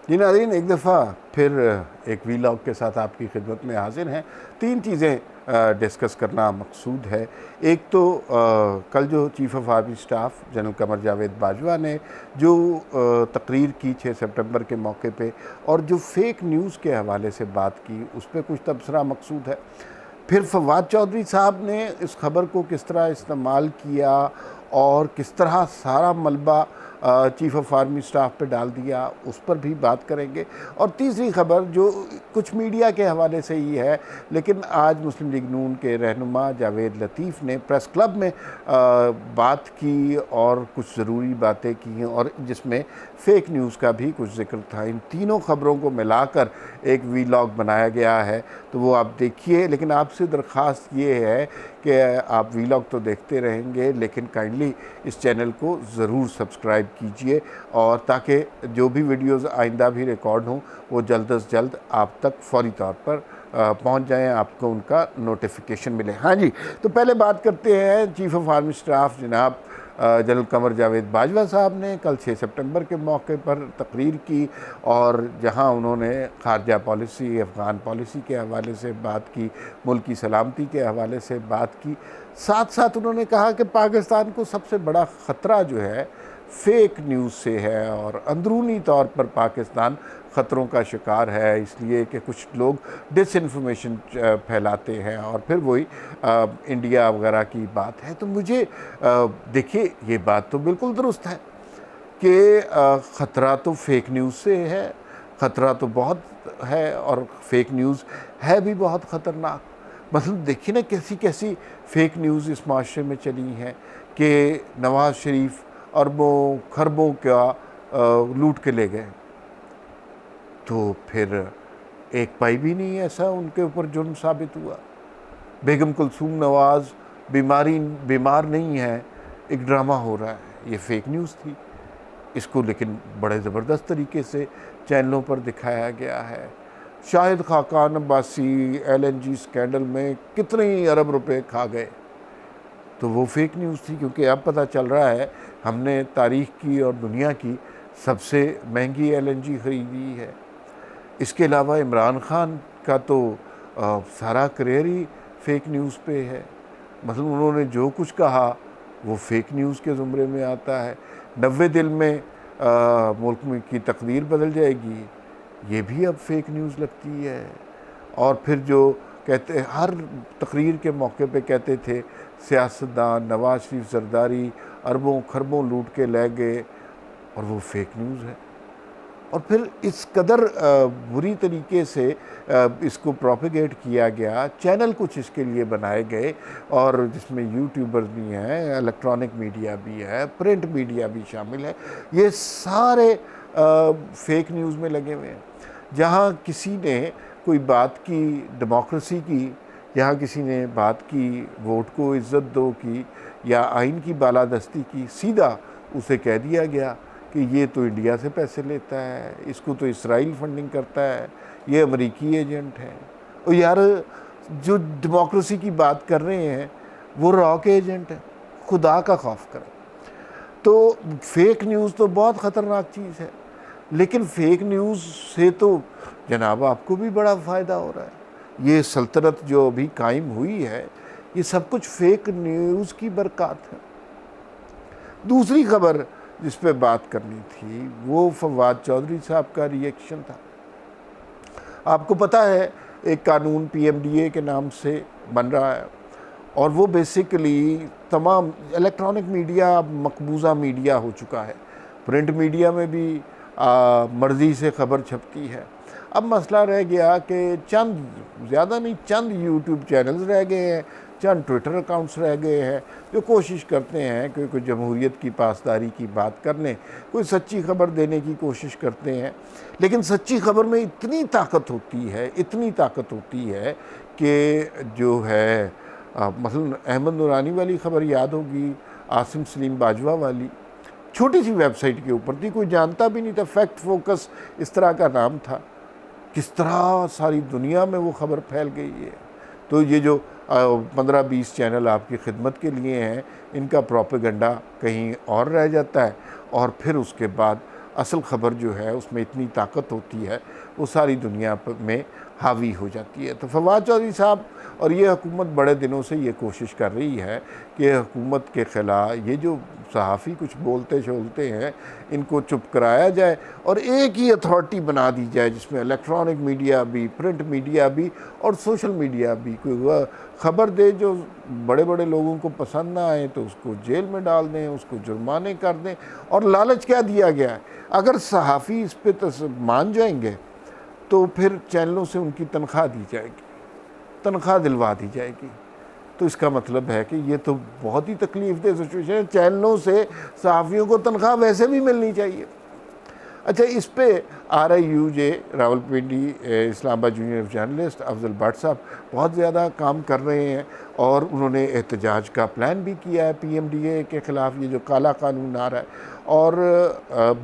जी नाज़रीन, एक दफ़ा फिर एक वीलॉग के साथ आपकी खिदमत में हाजिर हैं। 3 चीज़ें डिस्कस करना मकसूद है। एक तो कल जो chief of army staff general Qamar Javed Bajwa ने जो तकरीर की 6 सितंबर के मौके पे और जो फेक न्यूज़ के हवाले से बात की, उस पर कुछ तबसरा मकसूद है। फिर फवाद चौधरी साहब ने इस खबर को किस तरह इस्तेमाल किया और किस तरह सारा मलबा चीफ़ ऑफ आर्मी स्टाफ पे डाल दिया, उस पर भी बात करेंगे। और तीसरी खबर जो कुछ मीडिया के हवाले से ही है, लेकिन आज मुस्लिम लीग नून के रहनुमा जावेद लतीफ़ ने प्रेस क्लब में बात की और कुछ ज़रूरी बातें की और जिसमें फ़ेक न्यूज़ का भी कुछ ज़िक्र था। इन तीनों खबरों को मिलाकर एक वीलॉग बनाया गया है, तो वो आप देखिए। लेकिन आपसे दरख्वास्त ये है कि आप वीलॉग तो देखते रहेंगे, लेकिन काइंडली इस चैनल को ज़रूर सब्सक्राइब कीजिए और ताकि जो भी वीडियोज़ आइंदा भी रिकॉर्ड हों वो जल्द अज जल्द आप तक फ़ौरी तौर पर पहुंच जाएं, आपको उनका नोटिफिकेशन मिले। हाँ जी, तो पहले बात करते हैं चीफ़ ऑफ आर्मी स्टाफ जनाब जनरल कमर जावेद बाजवा साहब ने कल 6 सितंबर के मौके पर तकरीर की और जहां उन्होंने खारजा पॉलिसी, अफ़गान पॉलिसी के हवाले से बात की, मुल्क की सलामती के हवाले से बात की। साथ साथ उन्होंने कहा कि पाकिस्तान को सबसे बड़ा ख़तरा जो है फ़ेक न्यूज़ से है और अंदरूनी तौर पर पाकिस्तान ख़तरों का शिकार है, इसलिए कि कुछ लोग डिसइंफॉर्मेशन फैलाते हैं और फिर वही इंडिया वगैरह की बात है। तो मुझे देखिए, ये बात तो बिल्कुल दुरुस्त है कि ख़तरा तो फ़ेक न्यूज़ से है, ख़तरा तो बहुत है और फ़ेक न्यूज़ है भी बहुत ख़तरनाक। मतलब देखिए ना, कैसी कैसी फ़ेक न्यूज़ इस माशरे में चली हैं कि नवाज़ शरीफ अरबों खरबों का लूट के ले गए, तो फिर एक पाई भी नहीं ऐसा उनके ऊपर जुर्म साबित हुआ। बेगम कुलसूम नवाज़ बीमार नहीं है, एक ड्रामा हो रहा है, ये फ़ेक न्यूज़ थी। इसको लेकिन बड़े ज़बरदस्त तरीके से चैनलों पर दिखाया गया है। शाहिद खाकान अब्बासी LNG स्कैंडल में कितने ही अरब रुपए खा गए, तो वो फ़ेक न्यूज़ थी, क्योंकि अब पता चल रहा है हमने तारीख़ की और दुनिया की सबसे महंगी LNG ख़रीदी है। इसके अलावा इमरान खान का तो सारा करियर ही फ़ेक न्यूज़ पे है। मतलब उन्होंने जो कुछ कहा वो फ़ेक न्यूज़ के ज़ुमरे में आता है। 90 दिन में मुल्क में की तकदीर बदल जाएगी, ये भी अब फ़ेक न्यूज़ लगती है। और फिर जो कहते हर तकरीर के मौके पे कहते थे सियासतदान नवाज़ शरीफ जरदारी अरबों खरबों लूट के ले गए, और वो फ़ेक न्यूज़ है। और फिर इस कदर बुरी तरीके से इसको प्रोपेगेट किया गया, चैनल कुछ इसके लिए बनाए गए और जिसमें यूट्यूबर्स भी हैं, इलेक्ट्रॉनिक मीडिया भी है, प्रिंट मीडिया भी शामिल है, ये सारे फेक न्यूज़ में लगे हुए हैं। जहाँ किसी ने कोई बात की डेमोक्रेसी की, जहाँ किसी ने बात की वोट को इज़्ज़त दो की या आइन की बालादस्ती की, सीधा उसे कह दिया गया कि ये तो इंडिया से पैसे लेता है, इसको तो इसराइल फंडिंग करता है, ये अमेरिकी एजेंट है। और यार, जो डेमोक्रेसी की बात कर रहे हैं वो रॉ के एजेंट हैं, खुदा का खौफ करें। तो फेक न्यूज़ तो बहुत ख़तरनाक चीज़ है, लेकिन फेक न्यूज़ से तो जनाब आपको भी बड़ा फ़ायदा हो रहा है। ये सल्तनत जो अभी कायम हुई है, ये सब कुछ फेक न्यूज़ की बरकत है। दूसरी खबर जिस पे बात करनी थी वो फवाद चौधरी साहब का रिएक्शन था। आपको पता है एक कानून PMDA के नाम से बन रहा है और वो बेसिकली तमाम इलेक्ट्रॉनिक मीडिया मकबूजा मीडिया हो चुका है। प्रिंट मीडिया में भी मर्ज़ी से ख़बर छपती है। अब मसला रह गया कि चंद, ज़्यादा नहीं, चंद यूट्यूब चैनल्स रह गए हैं, चंद ट्विटर अकाउंट्स रह गए हैं जो कोशिश करते हैं कि कोई जमहूरियत की पासदारी की बात कर लें, कोई सच्ची खबर देने की कोशिश करते हैं। लेकिन सच्ची खबर में इतनी ताकत होती है, इतनी ताकत होती है कि जो है मसलन अहमद नूरानी वाली खबर याद होगी, आसिम सलीम बाजवा वाली, छोटी सी वेबसाइट के ऊपर थी, कोई जानता भी नहीं था, फैक्ट फोकस इस तरह का नाम था। किस तरह सारी दुनिया में वो ख़बर फैल गई है। तो ये जो 15-20 चैनल आपकी खिदमत के लिए हैं, इनका प्रोपेगेंडा कहीं और रह जाता है और फिर उसके बाद असल ख़बर जो है उसमें इतनी ताकत होती है, वो सारी दुनिया में हावी हो जाती है। तो फवाद चौधरी साहब और ये हुकूमत बड़े दिनों से ये कोशिश कर रही है कि हुकूमत के ख़िलाफ़ ये जो सहाफ़ी कुछ बोलते शोलते हैं इनको चुप कराया जाए और एक ही अथॉरिटी बना दी जाए जिसमें इलेक्ट्रॉनिक मीडिया भी, प्रिंट मीडिया भी और सोशल मीडिया भी। कोई ख़बर दे जो बड़े बड़े लोगों को पसंद ना आए तो उसको जेल में डाल दें, उसको जुर्माने कर दें। और लालच क्या दिया गया है, अगर सहाफ़ी इस पर मान जाएंगे तो फिर चैनलों से उनकी तनख्वाह दी जाएगी, तनख्वाह दिलवा दी जाएगी। तो इसका मतलब है कि ये तो बहुत ही तकलीफ़देह सिचुएशन है। चैनलों से सहाफ़ियों को तनख्वाह वैसे भी मिलनी चाहिए। अच्छा, इस पे RIUJ Rawalpindi Islamabad union of journalist Afzal Bhatt साहब बहुत ज़्यादा काम कर रहे हैं और उन्होंने एहतजाज का प्लान भी किया है PMDA के ख़िलाफ़, ये जो काला कानून आ रहा है। और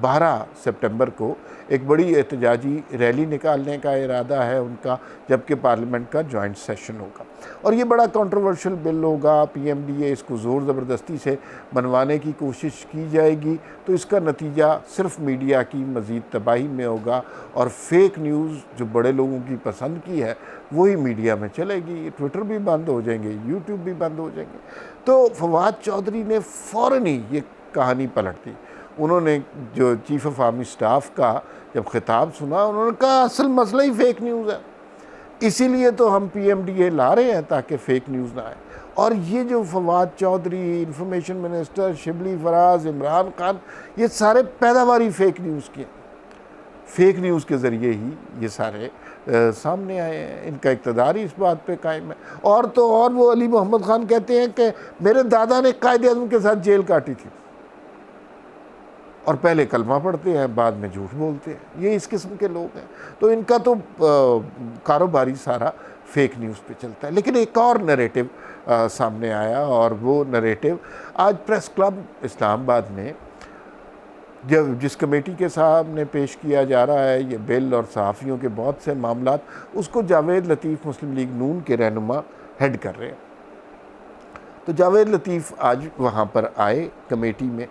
12 सितंबर को एक बड़ी एहतजाजी रैली निकालने का इरादा है उनका, जबकि पार्लियामेंट का जॉइंट सेशन होगा और ये बड़ा कंट्रोवर्शियल बिल होगा। PMDA इसको ज़ोर ज़बरदस्ती से बनवाने की कोशिश की जाएगी तो इसका नतीजा सिर्फ मीडिया की मज़ीद तबाही में होगा और फेक न्यूज़ जो बड़े लोगों की पसंद की है वही मीडिया में चलेगी। ट्विटर भी बंद हो जाएंगे, यूट्यूब भी बंद हो जाएंगे। तो फवाद चौधरी ने फ़ौरन ही ये कहानी पलट दी। उन्होंने जो चीफ़ ऑफ आर्मी स्टाफ का जब खिताब सुना, उन्होंने कहा असल मसला ही फेक न्यूज़ है, इसीलिए तो हम PMDA ला रहे हैं ताकि फ़ेक न्यूज़ ना आए। और ये जो फवाद चौधरी, इंफॉर्मेशन मिनिस्टर शिबली फराज, इमरान खान, ये सारे पैदावारी फ़ेक न्यूज़ के, फ़ेक न्यूज़ के ज़रिए ही ये सारे सामने आए हैं। इनका इक़्तिदार ही इस बात पे कायम है। और तो और वो अली मोहम्मद ख़ान कहते हैं कि मेरे दादा ने कायदे-ए-आज़म के साथ जेल काटी थी, और पहले कलमा पढ़ते हैं बाद में झूठ बोलते हैं। ये इस किस्म के लोग हैं। तो इनका तो कारोबारी सारा फेक न्यूज़ पे चलता है। लेकिन एक और नरेटिव सामने आया और वो नरेटिव आज प्रेस क्लब इस्लामाबाद में जब जिस कमेटी के सामने पेश किया जा रहा है ये बिल और सहाफ़ियों के बहुत से मामलात, उसको जावेद लतीफ़ मुस्लिम लीग नून के रहनुमा हेड कर रहे हैं। तो जावेद लतीफ़ आज वहाँ पर आए कमेटी में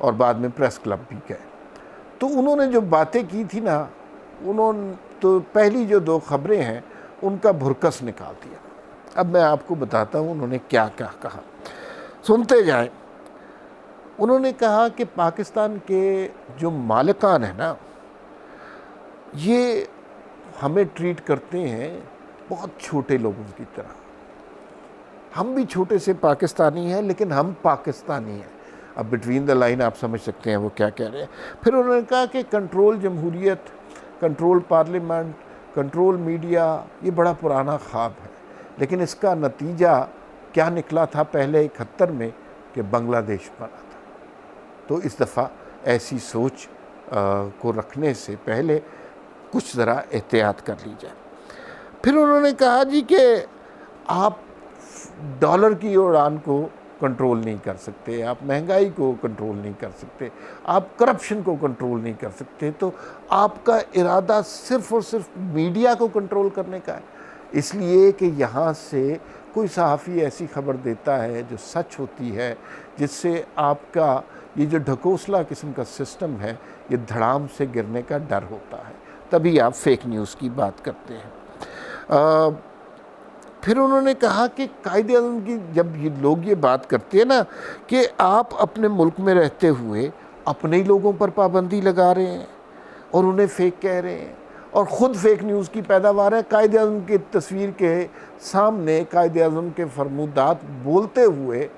और बाद में प्रेस क्लब भी गए। तो उन्होंने जो बातें की थी ना, उन्होंने तो पहली जो 2 खबरें हैं उनका भुरकस निकाल दिया। अब मैं आपको बताता हूँ उन्होंने क्या क्या कहा, सुनते जाएं। उन्होंने कहा कि पाकिस्तान के जो मालिकान है ना, ये हमें ट्रीट करते हैं बहुत छोटे लोगों की तरह। हम भी छोटे से पाकिस्तानी हैं लेकिन हम पाकिस्तानी हैं। अब बिटवीन द लाइन आप समझ सकते हैं वो क्या कह रहे हैं। फिर उन्होंने कहा कि कंट्रोल जमहूरियत, कंट्रोल पार्लियामेंट, कंट्रोल मीडिया, ये बड़ा पुराना ख्वाब है, लेकिन इसका नतीजा क्या निकला था पहले 71 में कि बांग्लादेश बना था। तो इस दफ़ा ऐसी सोच को रखने से पहले कुछ ज़रा एहतियात कर ली जाए। फिर उन्होंने कहा जी कि आप डॉलर की उड़ान को कंट्रोल नहीं कर सकते, आप महंगाई को कंट्रोल नहीं कर सकते, आप करप्शन को कंट्रोल नहीं कर सकते, तो आपका इरादा सिर्फ़ और सिर्फ मीडिया को कंट्रोल करने का है। इसलिए कि यहाँ से कोई सहाफ़ी ऐसी खबर देता है जो सच होती है, जिससे आपका ये जो ढकोसला किस्म का सिस्टम है ये धड़ाम से गिरने का डर होता है, तभी आप फेक न्यूज़ की बात करते हैं। फिर उन्होंने कहा कि कायदे-ए-आज़म की जब ये लोग ये बात करते हैं ना कि आप अपने मुल्क में रहते हुए अपने ही लोगों पर पाबंदी लगा रहे हैं और उन्हें फ़ेक कह रहे हैं और ख़ुद फेक न्यूज़ की पैदावार है। कायदे-ए-आज़म की तस्वीर के सामने कायदे-ए-आज़म के फरमूदात बोलते हुए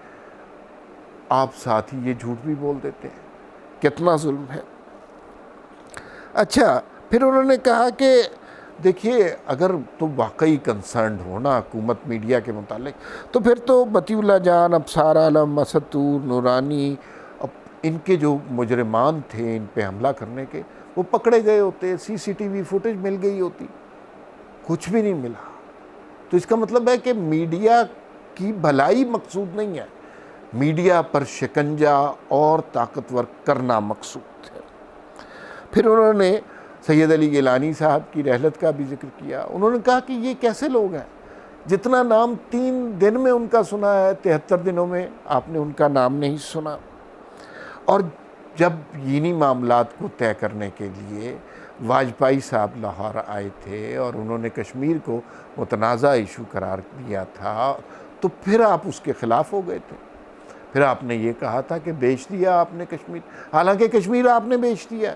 आप साथ ही ये झूठ भी बोल देते हैं, कितना जुल्म है। अच्छा, फिर उन्होंने कहा कि देखिए अगर तो वाकई कंसर्न हो ना हुकूमत मीडिया के मुतालिक, तो फिर तो मतीउल्लाह जान, अबसार आलम, असद तूर, नूरानी, इनके जो मुजरिमान थे इन पे हमला करने के, वो पकड़े गए होते, CCTV फुटेज मिल गई होती, कुछ भी नहीं मिला। तो इसका मतलब है कि मीडिया की भलाई मकसूद नहीं है, मीडिया पर शिकंजा और ताकतवर करना मकसूद है। फिर उन्होंने सैयद अली गिलानी साहब की रहलत का भी जिक्र किया। उन्होंने कहा कि ये कैसे लोग हैं, जितना नाम 3 दिन में उनका सुना है 73 दिनों में आपने उनका नाम नहीं सुना। और जब इन्हीं मामलात को तय करने के लिए वाजपेयी साहब लाहौर आए थे और उन्होंने कश्मीर को मुतनाज़ा इशू करार दिया था, तो फिर आप उसके ख़िलाफ़ हो गए थे। फिर आपने ये कहा था कि बेच दिया आपने कश्मीर, हालांकि कश्मीर आपने बेच दिया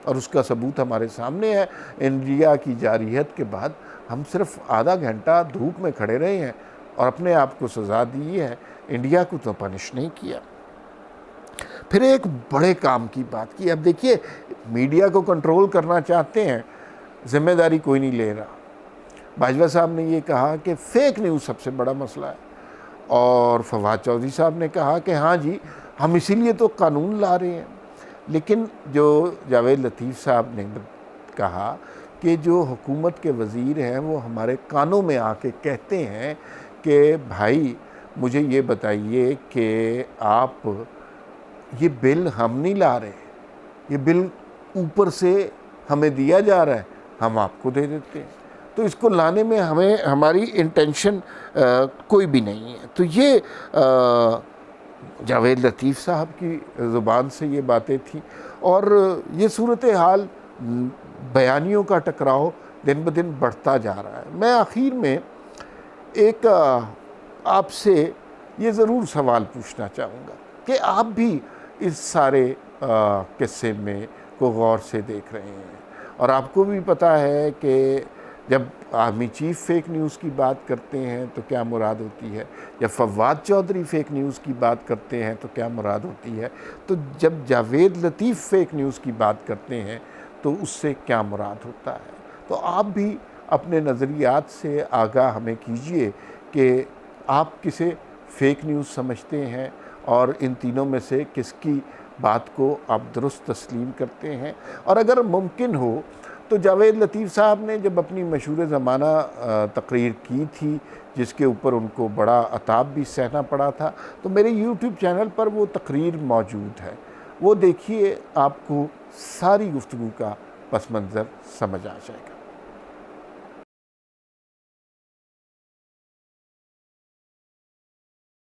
और उसका सबूत हमारे सामने है। इंडिया की जारहियत के बाद हम सिर्फ आधा घंटा धूप में खड़े रहे हैं और अपने आप को सज़ा दी है, इंडिया को तो पनिश नहीं किया। फिर एक बड़े काम की बात की। अब देखिए, मीडिया को कंट्रोल करना चाहते हैं, जिम्मेदारी कोई नहीं ले रहा। बाजवा साहब ने ये कहा कि फेक न्यूज़ सबसे बड़ा मसला है, और फवाद चौधरी साहब ने कहा कि हाँ जी, हम इसीलिए तो कानून ला रहे हैं। लेकिन जो जावेद लतीफ़ साहब ने कहा कि जो हुकूमत के वज़ीर हैं वो हमारे कानों में आके कहते हैं कि भाई मुझे ये बताइए कि आप ये बिल हम नहीं ला रहे, ये बिल ऊपर से हमें दिया जा रहा है, हम आपको दे देते हैं, तो इसको लाने में हमें हमारी इंटेंशन कोई भी नहीं है। तो ये जावेद लतीफ़ साहब की ज़ुबान से ये बातें थी, और ये सूरत हाल, बयानियों का टकराव दिन ब दिन बढ़ता जा रहा है। मैं आखिर में एक आपसे ये ज़रूर सवाल पूछना चाहूँगा कि आप भी इस सारे किस्से में को गौर से देख रहे हैं, और आपको भी पता है कि जब आर्मी चीफ फेक न्यूज़ की बात करते हैं तो क्या मुराद होती है, जब फवाद चौधरी फेक न्यूज़ की बात करते हैं तो क्या मुराद होती है, तो जब जावेद लतीफ़ फेक न्यूज़ की बात करते हैं तो उससे क्या मुराद होता है। तो आप भी अपने नज़रियात से आगाह हमें कीजिए कि आप किसे फ़ेक न्यूज़ समझते हैं और इन तीनों में से किसकी बात को आप दुरुस्त तस्लीम करते हैं। और अगर मुमकिन हो तो जावेद लतीफ़ साहब ने जब अपनी मशहूर ज़माना तकरीर की थी, जिसके ऊपर उनको बड़ा अताब भी सहना पड़ा था, तो मेरे यूट्यूब चैनल पर वो तकरीर मौजूद है, वो देखिए, आपको सारी गुफ्तगू का पस मंज़र समझ आ जाएगा।